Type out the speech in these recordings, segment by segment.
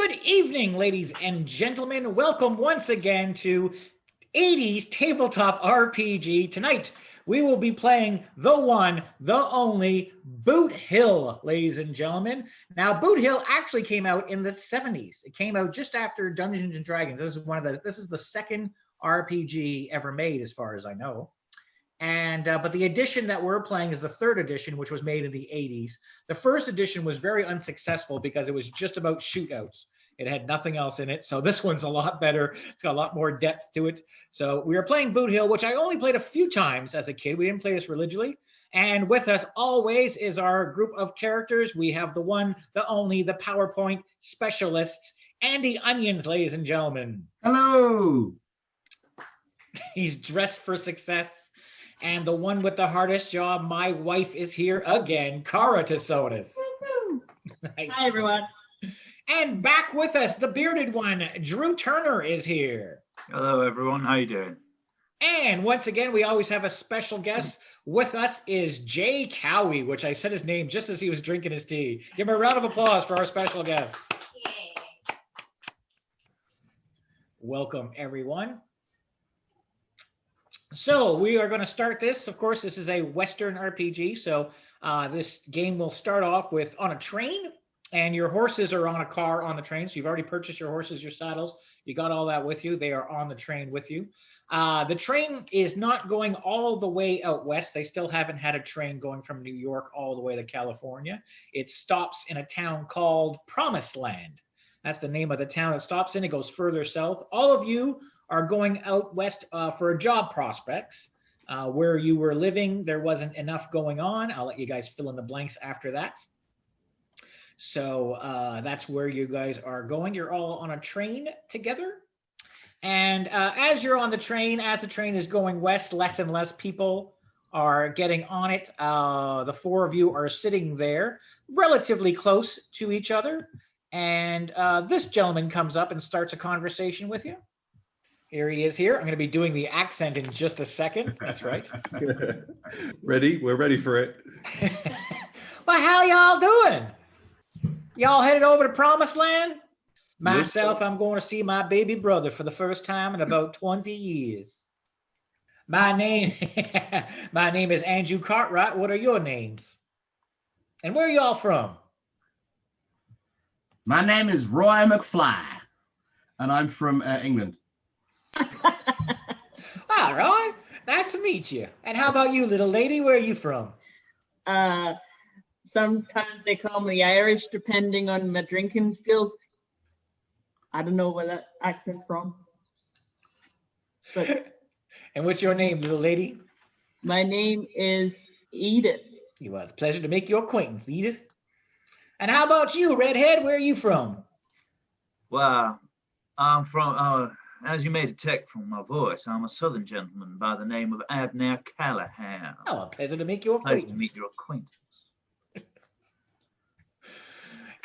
Good evening, ladies and gentlemen. Welcome once again to 80's Tabletop RPG. Tonight, we will be playing the one, the only Boot Hill, ladies and gentlemen. Now, Boot Hill actually came out in the 70s. It came out just after Dungeons and Dragons. This is the second RPG ever made, as far as I know. And but the edition that we're playing is the third edition, which was made in the 80s. The first edition was very unsuccessful because it was just about shootouts. It had nothing else in it. So this one's a lot better. It's got a lot more depth to it. So we are playing Boot Hill, which I only played a few times as a kid. We didn't play this religiously. And with us always is our group of characters. We have the one, the only, the PowerPoint specialists, Andy Onions, ladies and gentlemen. Hello. He's dressed for success. And the one with the hardest job, my wife is here again, Cara Tesodis. Nice. Hi, everyone. And back with us, the bearded one, Drew Turner is here. Hello, everyone. How you doing? And once again, we always have a special guest. With us is Jay Cowie, which I said his name just as he was drinking his tea. Give him a round of applause for our special guest. Yeah. Welcome, everyone. So we are going to start this. Of course, this is a Western RPG. So this game will start off with on a train, and your horses are on a car on the train. So you've already purchased your horses, your saddles. You got all that with you. They are on the train with you. The train is not going all the way out west. They still haven't had a train going from New York all the way to California. It stops in a town called Promised Land. That's the name of the town it stops in. It goes further south. All of you are going out west for job prospects. Where you were living, there wasn't enough going on. I'll let you guys fill in the blanks after that. So that's where you guys are going. You're all on a train together. And as you're on the train, as the train is going west, less and less people are getting on it. The four of you are sitting there relatively close to each other. And this gentleman comes up and starts a conversation with you. Here he is here. I'm going to be doing the accent in just a second. That's right. Ready? We're ready for it. Well, how y'all doing? Y'all headed over to Promised Land? Myself, I'm going to see my baby brother for the first time in about 20 years. My name is Andrew Cartwright. What are your names? And where are y'all from? My name is Roy McFly, and I'm from England. All right. Nice to meet you. And how about you, little lady? Where are you from? Sometimes they call me Irish, depending on my drinking skills. I don't know where that accent's from. But and what's your name, little lady? My name is Edith. It was a pleasure to make your acquaintance, Edith. And how about you, redhead? Where are you from? Well, I'm from, as you may detect from my voice, I'm a southern gentleman by the name of Abner Callahan. Oh, a pleasure to make your acquaintance. Pleasure to meet your acquaintance.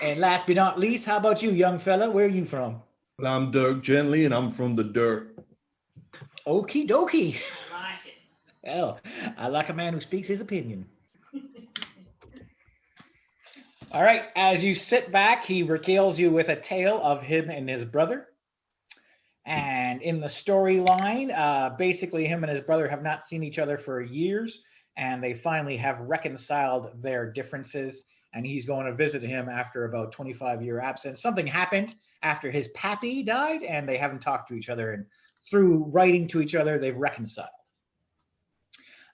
And last but not least, how about you, young fella? Where are you from? Well, I'm Dirk Gently, and I'm from the dirt. Okie dokie. I like it. Well, I like a man who speaks his opinion. All right, as you sit back, he regales you with a tale of him and his brother. And in the storyline, basically him and his brother have not seen each other for years, and they finally have reconciled their differences. And he's going to visit him after about 25-year absence. Something happened after his pappy died, and they haven't talked to each other. And through writing to each other, they've reconciled.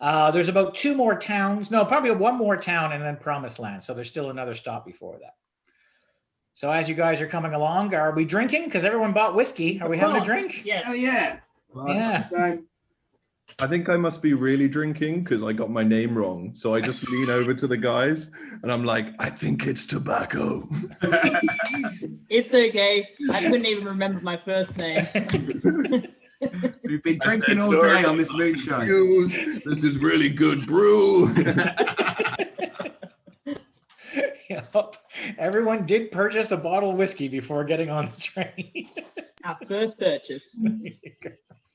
There's about two more towns. No, probably one more town and then Promised Land. So there's still another stop before that. So as you guys are coming along, are we drinking? Because everyone bought whiskey. Are we having a drink? Yeah. Oh, yeah. Well, Yeah. I think I must be really drinking because I got my name wrong. So I just lean over to the guys and I'm like, I think it's tobacco. It's okay. I couldn't even remember my first name. We've been drinking all day on this moonshine. This is really good brew. Yep. Everyone did purchase a bottle of whiskey before getting on the train. Our first purchase.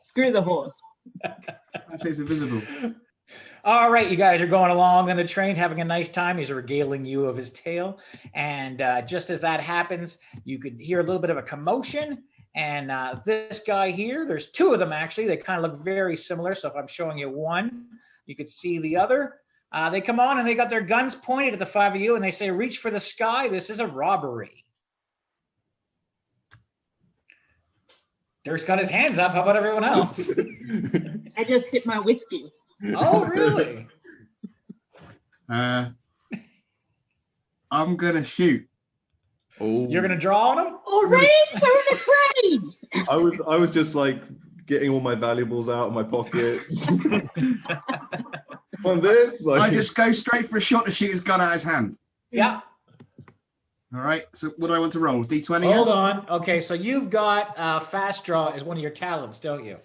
Screw the horse. I say it's invisible. All right, you guys are going along on the train, having a nice time. He's regaling you of his tale. And just as that happens, you could hear a little bit of a commotion. And this guy here, there's two of them actually. They kind of look very similar. So if I'm showing you one, you could see the other. They come on and they got their guns pointed at the five of you and they say, reach for the sky. This is a robbery. Dirk's got his hands up. How about everyone else? I just sipped my whiskey. Oh, really? I'm gonna shoot. Oh, You're going to draw on him? All right, we're in a train. I was just like getting all my valuables out of my pocket. On this, like, I just go straight for a shot to shoot his gun out of his hand. Yeah. All right. So what do I want to roll? D20. Hold on. Okay, so you've got fast draw as one of your talents, don't you?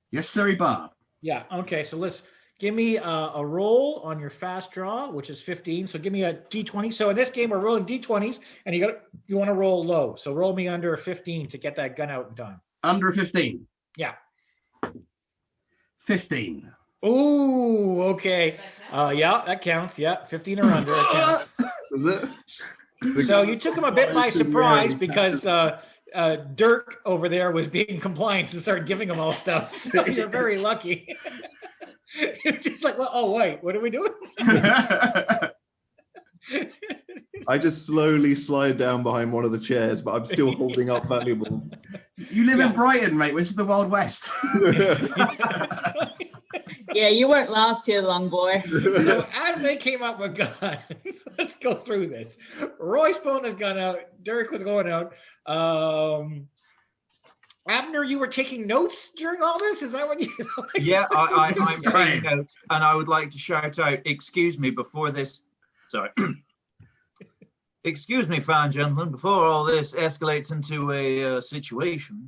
Yes, sir, Bob. Yeah. Okay, so let's give me a roll on your fast draw, which is 15. So give me a D20. So in this game, we're rolling D20s, and you want to roll low. So roll me under a 15 to get that gun out in time. Under a 15. Yeah. 15. Ooh, okay. Yeah, that counts. Yeah, 15 or under. That counts. is it? So you took him a bit by surprise because Dirk over there was being compliant and started giving him all stuff. So you're very lucky. It's just like, well, oh wait, what are we doing? I just slowly slide down behind one of the chairs, but I'm still holding up valuables. You live in Brighton, mate. This is the Wild West. Yeah, you won't last here long, boy. So as they came up with guns, let's go through this. Roy's pulling his gun out. Dirk was going out. Abner, you were taking notes during all this? Is that what you? Yeah, I'm great. taking notes, and I would like to shout out, excuse me, before this. Sorry. Excuse me, fine gentlemen, before all this escalates into a situation,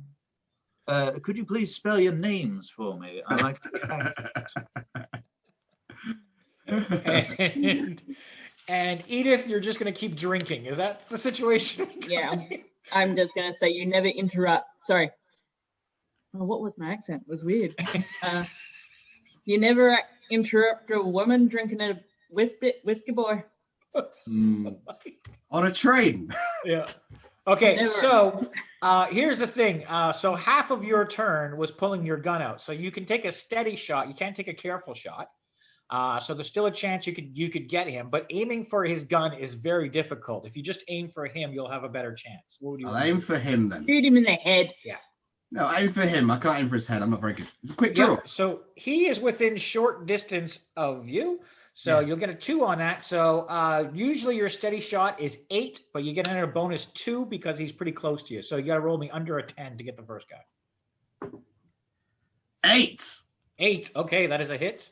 could you please spell your names for me? I'd like to. And Edith, you're just going to keep drinking. Is that the situation? Yeah, I'm just going to say you never interrupt. Sorry. Oh, what was my accent? It was weird. You never interrupt a woman drinking a whiskey boy. On a train. Yeah. Okay, Never. so here's the thing. So half of your turn was pulling your gun out. So you can take a steady shot. You can't take a careful shot. So there's still a chance you could get him, but aiming for his gun is very difficult. If you just aim for him, you'll have a better chance. What would you I'll want? aim for him then. Shoot him in the head. Yeah. No, aim for him. I can't aim for his head. I'm not very good. It's a quick draw. Yeah, so he is within short distance of you. So Yeah. you'll get a 2 on that. So usually your steady shot is 8, but you get another bonus 2 because he's pretty close to you. So you got to roll me under a 10 to get the first guy. 8. 8. Okay, that is a hit.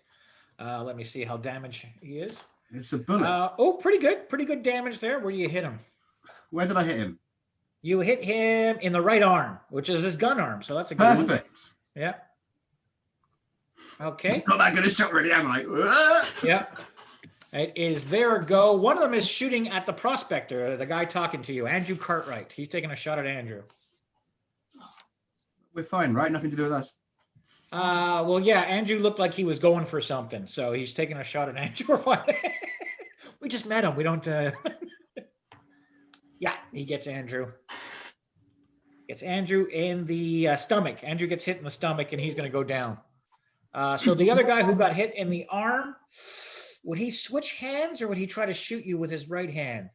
Let me see how damaged he is. It's a bullet. Oh, pretty good. Pretty good damage there. Where do you hit him? Where did I hit him? You hit him in the right arm, which is his gun arm. So that's a good one. Perfect. Yeah. Okay. Not that good a shot, really, am I? Yeah. It is their go. One of them is shooting at the prospector, the guy talking to you, Andrew Cartwright. He's taking a shot at Andrew. We're fine, right? Nothing to do with us. Well, yeah, Andrew looked like he was going for something, so he's taking a shot at Andrew. We just met him. We don't. Yeah, he gets Andrew. Gets Andrew in the stomach. Andrew gets hit in the stomach, and he's going to go down. So the other guy who got hit in the arm, would he switch hands or would he try to shoot you with his right hand?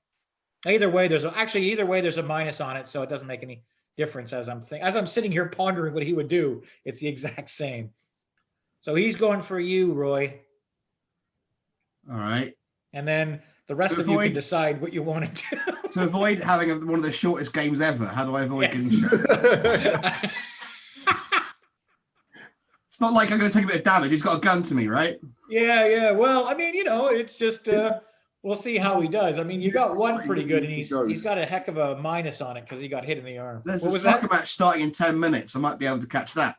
Either way, there's a minus on it, so it doesn't make any difference as I'm sitting here pondering what he would do. It's the exact same. So he's going for you, Roy. All right. And then the rest of you can decide what you want to do. To avoid having one of the shortest games ever, how do I avoid getting shot? It's not like I'm going to take a bit of damage. He's got a gun to me, right? Yeah. Well, I mean, it's just we'll see how he does. I mean, you got one pretty good, and he's got a heck of a minus on it because he got hit in the arm. There's What a was soccer that? match starting in 10 minutes. I might be able to catch that.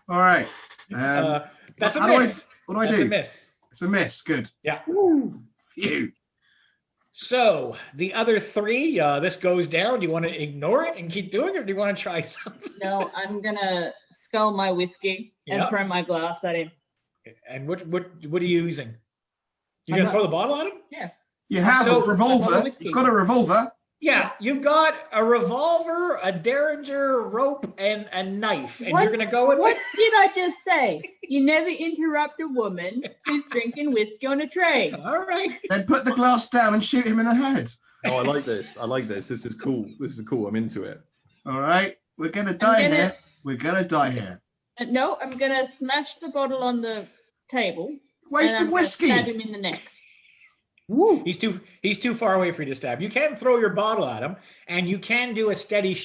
All right. That's a how do miss. what do I That's do? a miss. It's a miss. Good. Yeah. Phew. So the other 3, this goes down. Do you want to ignore it and keep doing it, or do you want to try something? No, I'm going to scull my whiskey and Yeah. throw my glass at him. And what are you using? You I'm gonna not- throw the bottle at him? You have So- a revolver. whiskey. You've got a revolver. Yeah, you've got a revolver, a derringer, rope, and a knife, and you're gonna go with What did I just say? You never interrupt a woman who's drinking whiskey on a train. All right. Then put the glass down and shoot him in the head. Oh, I like this. I like this. This is cool. This is cool. I'm into it. All right. We're going to die here. We're going to die here. No, I'm gonna smash the bottle on the table. Waste and of I'm gonna whiskey. Stab him in the neck. Woo! He's too far away for you to stab. You can throw your bottle at him, and you can do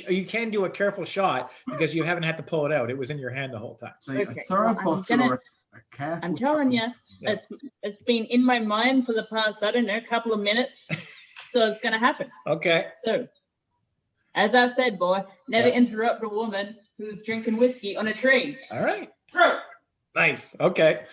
you can do a careful shot because you haven't had to pull it out. It was in your hand the whole time. So Okay, throw a well, I'm bottle gonna- or a careful. I'm telling you, Yeah. it's been in my mind for the past, I don't know, couple of minutes. So it's gonna happen. Okay. So, as I said, boy, never Yeah. interrupt a woman who's drinking whiskey on a train. All right. Throw. Nice. Okay.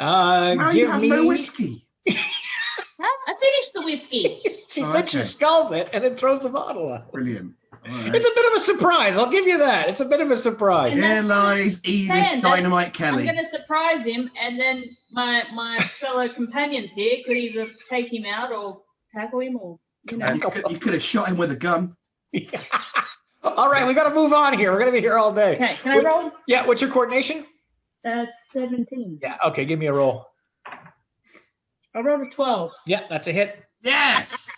Now you Give have me. no whiskey. Huh? I finished the whiskey. She Oh, said she okay. skulls it and then throws the bottle out. Brilliant. All right. It's a bit of a surprise. I'll give you that. It's a bit of a surprise. Here lies Edith Man, that's- Dynamite I'm Kelly. gonna surprise him, and then my fellow companions here could either take him out or tackle him, or you know. You could have shot him with a gun. All right, we got to move on here. We're gonna be here all day. Okay, can I roll? Yeah. What's your coordination? 17. Yeah. Okay. Give me a roll. I rolled a 12. Yeah, that's a hit. Yes.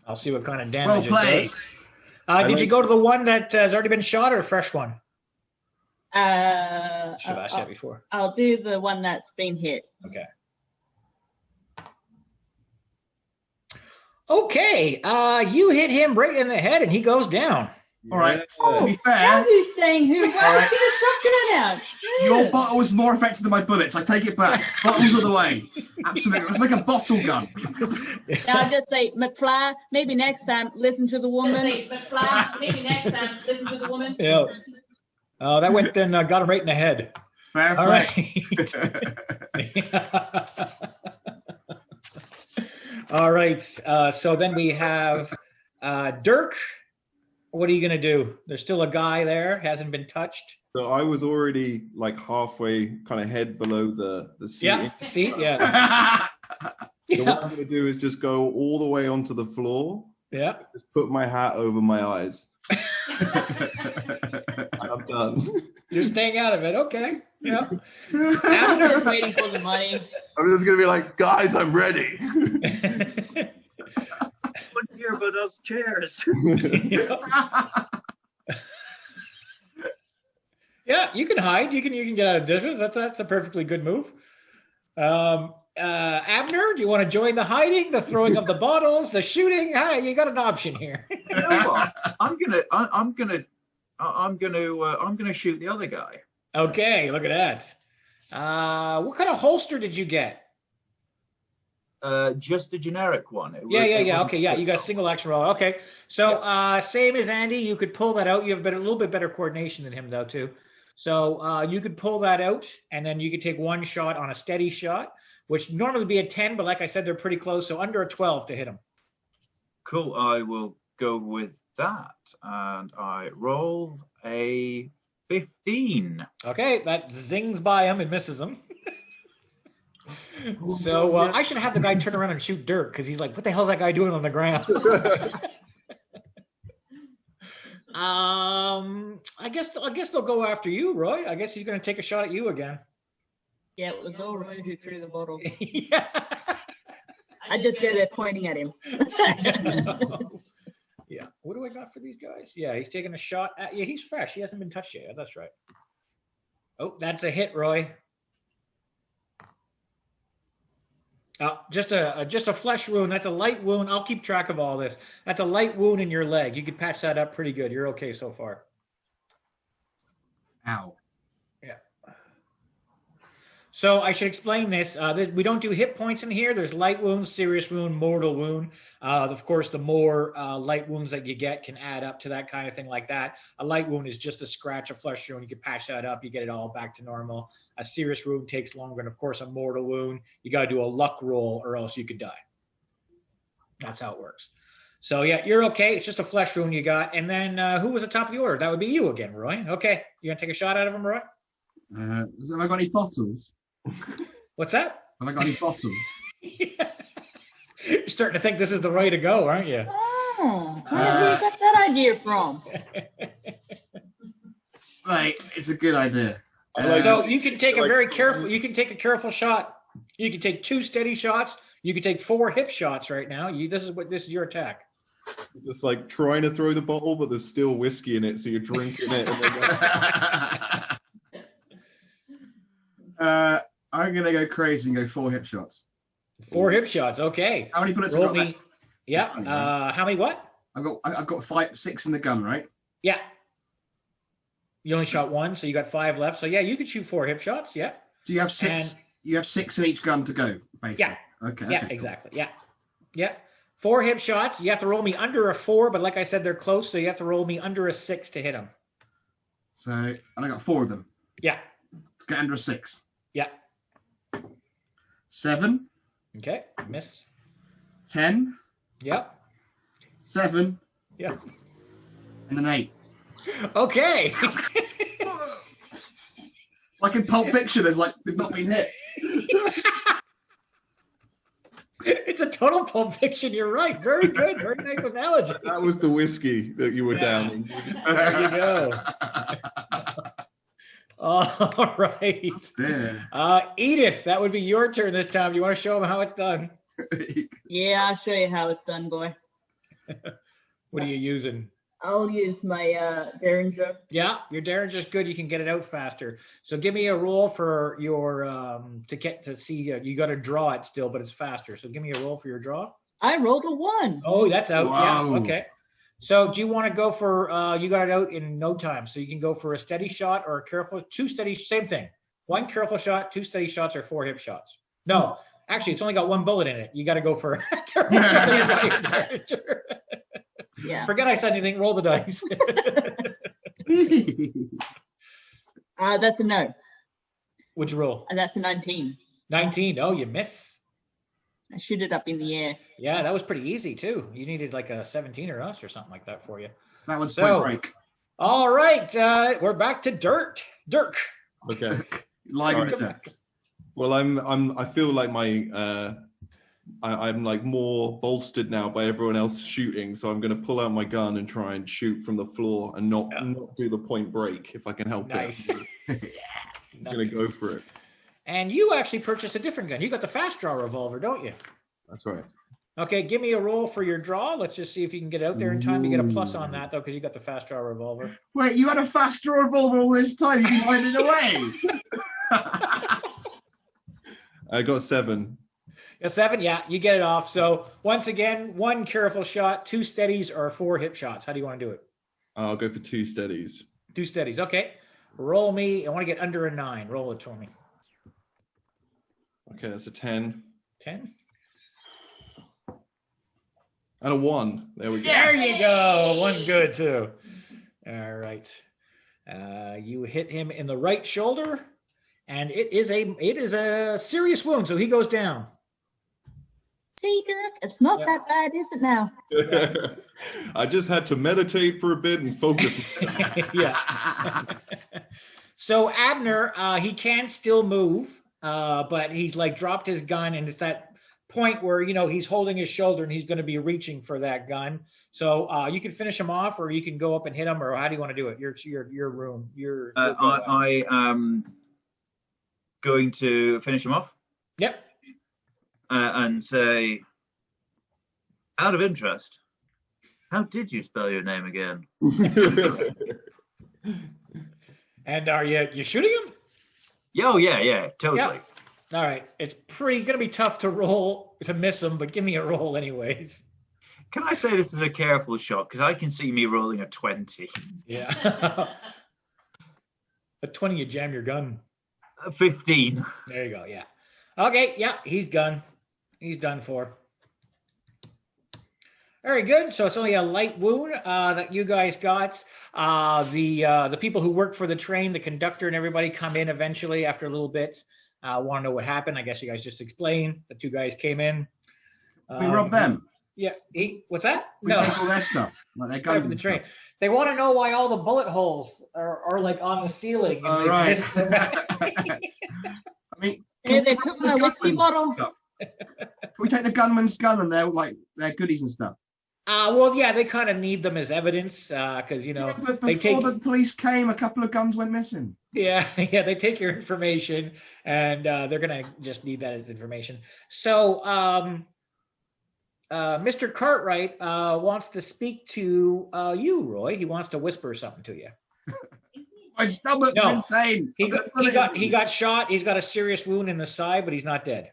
I'll see what kind of Well damage it played. does. Did you go to the one that has already been shot or a fresh one? Should have asked that before. I'll do the one that's been hit. Okay. Okay. You hit him right in the head and he goes down. All right. Yeah. To be Now fair, who's saying who? Why All right. get a shotgun out? your Yeah. bottle was more effective than my bullets. I take it back. Bottles are the way. Absolutely. Let's make a bottle gun. Now I just say, McFly, maybe next time, listen to the woman. McFly, maybe next time, listen to the woman. Yeah. Oh, that went then got him right in the head. Fair All play. right. All right. So then we have Dirk. What are you gonna do? There's still a guy there, hasn't been touched. So I was already like halfway, kind of head below the seat. Yeah. See. Yeah. So what I'm going to do is just go all the way onto the floor. Yeah. Just put my hat over my eyes. And I'm done. You're staying out of it. Okay. Yeah. I'm just waiting for the money. I'm just going to be like, guys, I'm ready. Wouldn't hear about those chairs. Yeah, you can hide. You can get out of distance. That's a perfectly good move. Abner, do you want to join the hiding, the throwing of the bottles, the shooting? Hi, you got an option here. You know what? I'm gonna shoot the other guy. Okay, look at that. What kind of holster did you get? Just a generic one. Yeah. Okay, yeah, you got single action roll. Okay, so same as Andy, you could pull that out. You have a little bit better coordination than him though too. So you could pull that out, and then you could take one shot on a steady shot, which normally be a 10, but like I said, they're pretty close. So under a 12 to hit him. Cool. I will go with that, and I roll a 15. Okay, that zings by him and misses him. So I should have the guy turn around and shoot Dirk because he's like, "What the hell's that guy doing on the ground?" I guess they'll go after you, Roy. I guess he's going to take a shot at you again. Yeah, it was all Roy who threw the bottle. Yeah. I just go there pointing at him. Yeah. What do I got for these guys? Yeah, he's taking a shot at. Yeah, he's fresh. He hasn't been touched yet. That's right. Oh, that's a hit, Roy. Just a flesh wound. That's a light wound. I'll keep track of all this. That's a light wound in your leg. You could patch that up pretty good. You're okay so far. Ow. So I should explain this. We don't do hit points in here. There's light wounds, serious wound, mortal wound. Of course, the more light wounds that you get can add up to that kind of thing like that. A light wound is just a scratch, a flesh wound. You can patch that up. You get it all back to normal. A serious wound takes longer. And, of course, a mortal wound, you got to do a luck roll or else you could die. That's how it works. So, yeah, you're okay. It's just a flesh wound you got. And then who was at the top of the order? That would be you again, Roy. Okay. You going to take a shot out of him, Roy? Have I got any bottles? What's that? Have I got any bottoms? You're starting to think this is the way to go, aren't you? Oh, where have you got that idea from? Right, it's a good idea. So you can take a very careful. You can take a careful shot. You can take 2 steady shots. You can take 4 hip shots right now. This is your attack. It's like trying to throw the bottle, but there's still whiskey in it, so you're drinking it. And I'm gonna go crazy and go 4 hip shots. 4 hip shots. Okay. How many bullets have I Roll got me. left? Yeah. How many? What? I've got 6 in the gun, right? Yeah. You only shot 1, so you got 5 left. So yeah, you could shoot 4 hip shots. Yeah. Do you have 6? And- You have 6 in each gun to go, basically. Yeah. Okay. Yeah. Exactly. Yeah. Yeah. 4 hip shots. You have to roll me under a 4, but like I said, they're close, so you have to roll me under a 6 to hit them. So, and I got 4 of them. Yeah. To get under a 6. Yeah. 7. Okay. Miss. 10. Yep. 7. Yeah. And an 8. Okay. Like in Pulp Fiction, there's not been hit. It's a total Pulp Fiction. You're right. Very good. Very nice analogy. that was the whiskey that you were downing. There you go. All right. Yeah. Edith, that would be your turn this time. You want to show them how it's done? Yeah, I'll show you how it's done, boy. What are you using? I'll use my Derringer. Yeah, your Derringer's good. You can get it out faster. So give me a roll for your to get to see. You got to draw it still, but it's faster. So give me a roll for your draw. I rolled a 1. Oh, that's out. Wow. Yeah. Okay. So do you want to go for? You got it out in no time. So you can go for a steady shot or a careful. 2 steady. Same thing. 1 careful shot, 2 steady shots, or 4 hip shots. No, actually, it's only got 1 bullet in it. You got to go for a careful shot with your Derringer. Yeah. Forget I said anything. Roll the dice. That's a no. What'd you roll? That's a 19. 19. Oh, you miss. I shoot it up in the air. Yeah, that was pretty easy too. You needed like a 17 or us or something like that for you. That was So- Point Break. All right, we're back to Dirk. Okay. Live Sorry. with that. Well, I feel like I'm like more bolstered now by everyone else shooting, so I'm going to pull out my gun and try and shoot from the floor and not do the point break if I can help Nice. it. I'm going to go for it. And you actually purchased a different gun. You got the fast draw revolver, don't you? That's right. Okay, give me a roll for your draw. Let's just see if you can get out there in time. You get a plus on that though, because you got the fast draw revolver. Wait, you had a fast draw revolver all this time? You've been hiding away? I got 7. A 7, yeah, you get it off. So once again, 1 careful shot, 2 steadies, or 4 hip shots. How do you want to do it? I'll go for 2 steadies. 2 steadies. Okay. Roll me. I want to get under a 9. Roll it for me. Okay, that's a 10. 10. And a 1. There we go. There you go. 1's good too. All right. You hit him in the right shoulder, and it is a serious wound. So he goes down. See, Dirk, it's not that bad, is it now? I just had to meditate for a bit and focus. Yeah. So Abner, he can still move, but he's like dropped his gun, and it's that point where he's holding his shoulder and he's going to be reaching for that gun. So you can finish him off, or you can go up and him, or how do you want to do it? Your room. I am going to finish him off. Yep. And say, out of interest, how did you spell your name again? And are you shooting him? Oh yeah, totally. Yeah. All right. It's gonna be tough to roll to miss him, but give me a roll anyways. Can I say this is a careful shot? Because I can see me rolling a 20. Yeah. At 20, you jam your gun. 15. There you go. Yeah. Okay. Yeah, he's done. He's done for. Very good. So it's only a light wound that you guys got. The people who work for the train, the conductor and everybody come in eventually after a little bit. Want to know what happened? I guess you guys just explained. The 2 guys came in. We robbed them. Yeah. What's that? We take all their stuff. Like their guns For the and train. stuff. They want to know why all the bullet holes are like on the ceiling. And Oh, they right. miss them. I mean, Yeah, they took my whiskey bottle. Can we take the gunman's gun and their goodies and stuff? Well, yeah, they kind of need them as evidence because Yeah, but they before take the police came, a couple of guns went missing. yeah they take your information and they're gonna just need that as information. So Mr. Cartwright wants to speak to you, Roy. He wants to whisper something to you. My stomach's No. insane. He got shot. He's got a serious wound in the side, but he's not dead.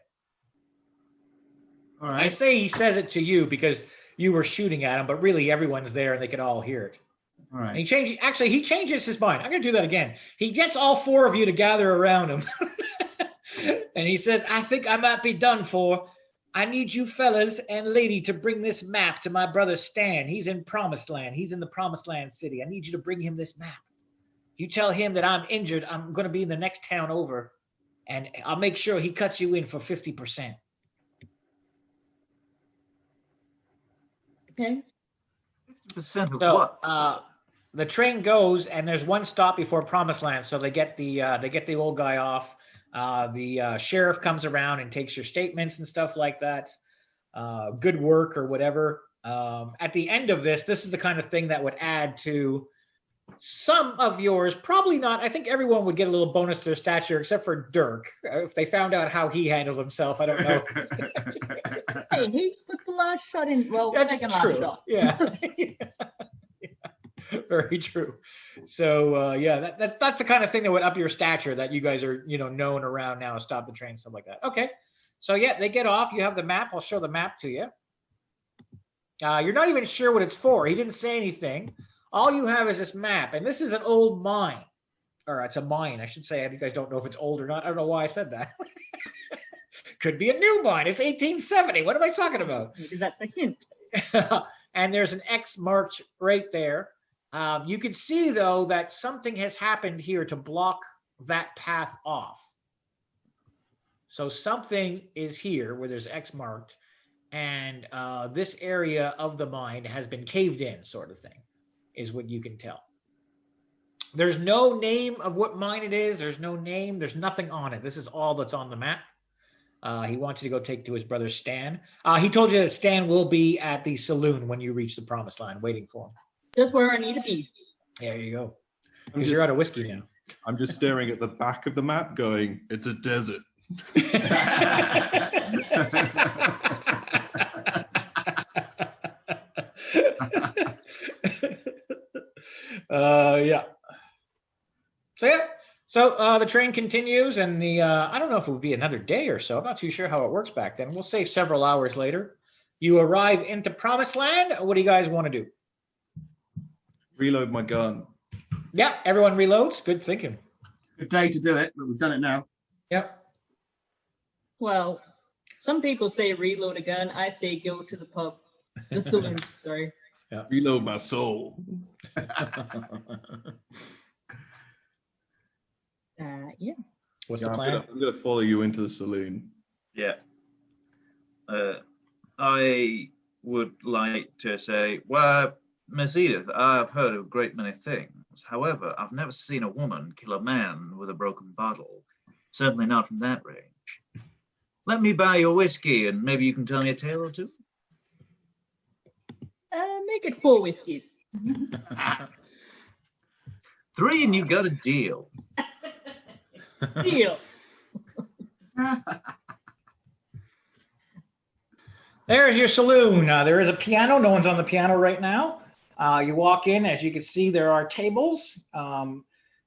All I right. say he says it to you because you were shooting at him, but really everyone's there and they can all hear it. All And right. he changes his mind. I'm going to do that again. He gets all four of you to gather around him. And he says, I think I might be done for. I need you fellas and lady to bring this map to my brother Stan. He's in Promised Land. He's in the Promised Land city. I need you to bring him this map. You tell him that I'm injured. I'm going to be in the next town over. And I'll make sure he cuts you in for 50%. Okay. Percent of So what? the train goes, and there's one stop before Promised Land. So they get the old guy off. The sheriff comes around and takes your statements and stuff like that. Good work or whatever. At the end of this is the kind of thing that would add to some of yours. Probably not. I think everyone would get a little bonus to their stature, except for Dirk. If they found out how he handled himself, I don't know. Hey, he put the last shot in. Well, That's second true. last shot. Yeah. Very true. So yeah, that's the kind of thing that would up your stature that you guys are known around now. Stop the train, stuff like that. Okay. So yeah, they get off. You have the map. I'll show the map to you. You're not even sure what it's for. He didn't say anything. All you have is this map, and this is an old mine, or it's a mine, I should say. You guys don't know if it's old or not. I don't know why I said that. Could be a new mine. It's 1870. What am I talking about? Maybe that's a hint. And there's an X marked right there. You can see, though, that something has happened here to block that path off. So something is here where there's X marked, and this area of the mine has been caved in, sort of thing, is what you can tell. There's no name of what mine it is. There's no name. There's nothing on it. This is all that's on the map. He wants you to go take to his brother Stan. He told you that Stan will be at the saloon when you reach the Promised Land, waiting for him. Just where I need to be. There you go. Because you're out of whiskey now. I'm just staring at the back of the map going, it's a desert. Yeah. So yeah. So the train continues, and I don't know if it would be another day or so. I'm not too sure how it works back then. We'll say several hours later. You arrive into Promised Land. What do you guys want to do? Reload my gun. Yeah, everyone reloads. Good thinking. Good day to do it, but we've done it now. Yep. Well, some people say reload a gun. I say go to the pub. The saloon, sorry. Reload my soul. Yeah. What's Yeah, the plan? I'm gonna follow you into the saloon. Yeah. I would like to say, well, Miss Edith, I've heard of a great many things. However, I've never seen a woman kill a man with a broken bottle. Certainly not from that range. Let me buy your whiskey, and maybe you can tell me a tale or two. Make it 4 whiskeys. 3 and you got a deal. Deal. There's your saloon. There is a piano. No one's on the piano right now. You walk in. As you can see, there are tables.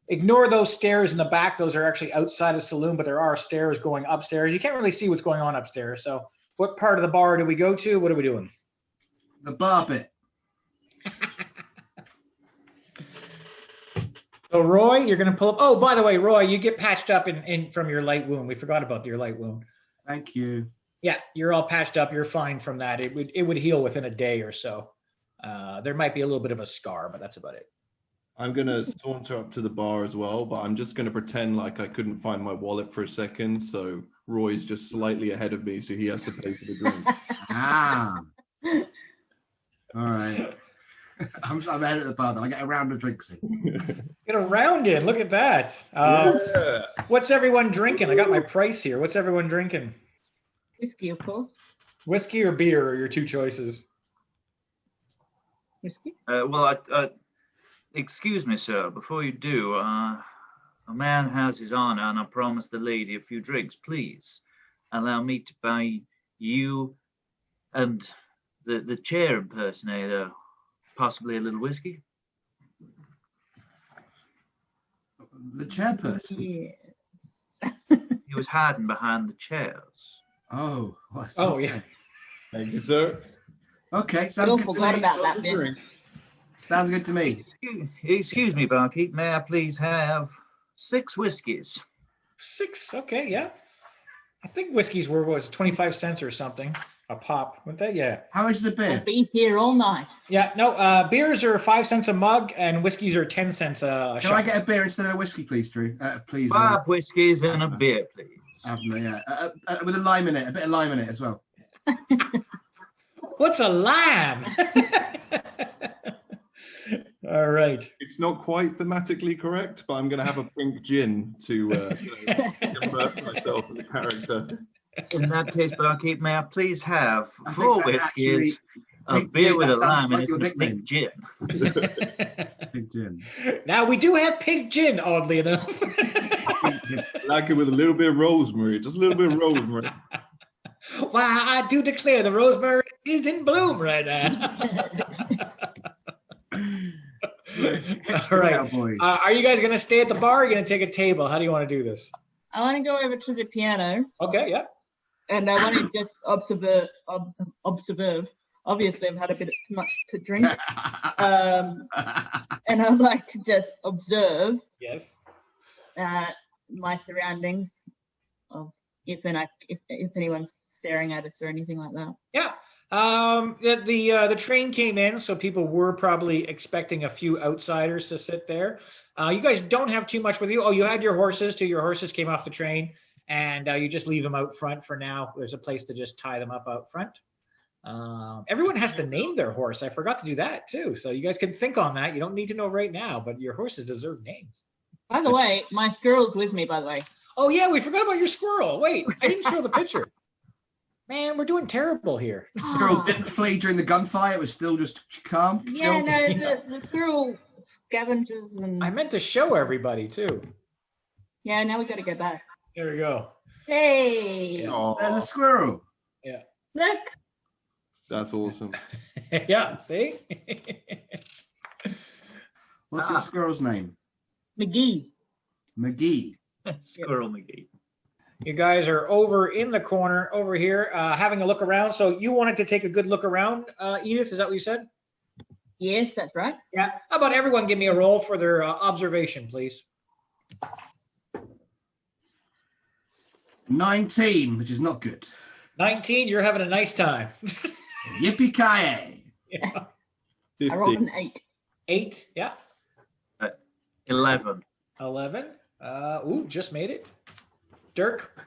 Ignore those stairs in the back. Those are actually outside the saloon, but there are stairs going upstairs. You can't really see what's going on upstairs. So what part of the bar do we go to? What are we doing? The bar bit. So Roy, you're going to pull up. Oh, by the way, Roy, you get patched up in from your light wound. We forgot about your light wound. Thank you. Yeah, you're all patched up. You're fine from that. It would heal within a day or so. There might be a little bit of a scar, but that's about it. I'm gonna saunter up to the bar as well, but I'm just gonna pretend like I couldn't find my wallet for a second. So Roy's just slightly ahead of me, so he has to pay for the drink. Ah. All right. I'm ahead of the bar. I get a round of drinks in. Get a round in. Look at that. Yeah. What's everyone drinking? I got my price here. What's everyone drinking? Whiskey, of course. Whiskey or beer are your two choices. Whiskey. Excuse me, sir. Before you do, a man has his honor, and I promised the lady a few drinks. Please allow me to buy you and the chair impersonator possibly a little whiskey. The chairperson. Yeah. He was hiding behind the chairs. Oh. What? Oh, yeah. Thank you, sir. Okay, I sounds all good to forgot me. about that Lots of bit. drink. Sounds good to me. Excuse me, barkeep. May I please have 6 whiskeys? 6. Okay, yeah. I think whiskeys were, what was it, 25 cents or something a pop. Weren't they? Yeah. How much is a I'll beer? be here all night. Yeah, no, beers are 5 cents a mug and whiskeys are 10 cents a Can shot. I get a beer instead of a whiskey, please, Drew? Please. 5 whiskeys and a beer, please. Yeah. With a lime in it, a bit of lime in it as well. What's a lime? All right. It's not quite thematically correct, but I'm going to have a pink gin to immerse myself in the character. In that case, barkeep, may I please have I 4 think that whiskeys, a Pink beer gin, with that a sounds lime, like and your a nickname. pink gin. Big gin. Now we do have pink gin, oddly enough. Like it with a little bit of rosemary, just a little bit of rosemary. Why, I do declare the rosemary is in bloom right now. All right. Boys. Are you guys going to stay at the bar or are you going to take a table? How do you want to do this? I want to go over to the piano Okay, yeah. and I want to just observe. Obviously, I've had a bit too much to drink, and I'd like to just observe Yes. my surroundings, of if anyone's staring at us or anything like that. Yeah. The train came in, so people were probably expecting a few outsiders to sit there. You guys don't have too much with you. Oh, you had your horses too. Your horses came off the train, and you just leave them out front for now. There's a place to just tie them up out front. Everyone has to name their horse. I forgot to do that too. So you guys can think on that. You don't need to know right now, but your horses deserve names. By the way, my squirrel's with me. By the way, Oh yeah, we forgot about your squirrel. Wait, I didn't show the picture. Man, we're doing terrible here. The squirrel didn't flee during the gunfire. It was still just calm. yeah, chill. no, the squirrel scavenges and I meant to show everybody too. yeah. Now we got to go back. There we go. Hey, Oh, There's a squirrel. look. that's awesome. Yeah, see? What's the squirrel's name? McGee. McGee. Squirrel McGee. You guys are over in the corner over here having a look around. So you wanted to take a good look around, Edith, is that what you said? Yes, that's right. Yeah. How about everyone give me a roll for their observation, please? 19, which is not good. 19, you're having a nice time. Yippee-ki-yay. Yeah. I rolled 50. an 8. 8, yeah. 11. 11. Ooh, just made it. Dirk?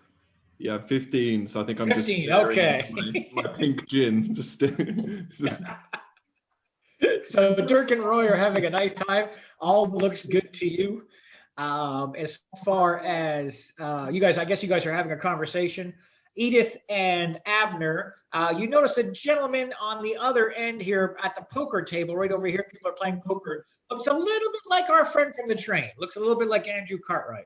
Yeah, 15. So I think I'm 15, just okay. my pink gin. Just So Dirk and Roy are having a nice time. All looks good to you. As far as you guys, I guess you guys are having a conversation. Edith and Abner, you notice a gentleman on the other end here at the poker table, right over here. People are playing poker. Looks a little bit like our friend from the train. Looks a little bit like Andrew Cartwright.